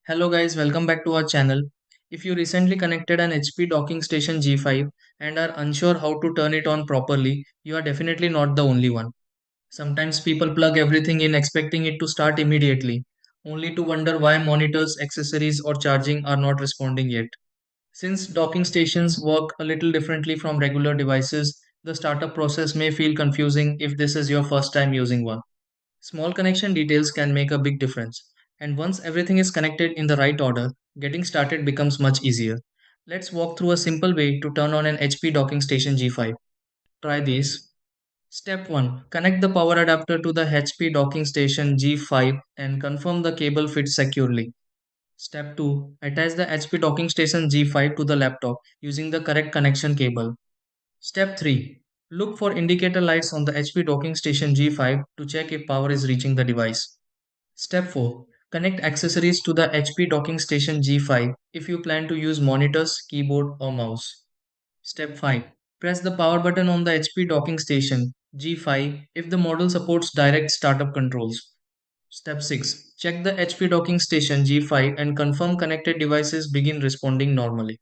Hello guys, welcome back to our channel. If you recently connected an HP docking station G5 and are unsure how to turn it on properly, you are definitely not the only one. Sometimes people plug everything in expecting it to start immediately, only to wonder why monitors, accessories or charging are not responding yet. Since docking stations work a little differently from regular devices, the startup process may feel confusing if this is your first time using one. Small connection details can make a big difference, and once everything is connected in the right order, getting started becomes much easier. Let's walk through a simple way to turn on an HP docking station G5. Try these. Step 1. Connect the power adapter to the HP docking station G5 and confirm the cable fits securely. Step 2. Attach the HP docking station G5 to the laptop using the correct connection cable. Step 3. Look for indicator lights on the HP docking station G5 to check if power is reaching the device. Step 4. Connect accessories to the HP docking station G5 if you plan to use monitors, keyboard or mouse. Step 5. Press the power button on the HP docking station G5 if the model supports direct startup controls. Step 6. Check the HP docking station G5 and confirm connected devices begin responding normally.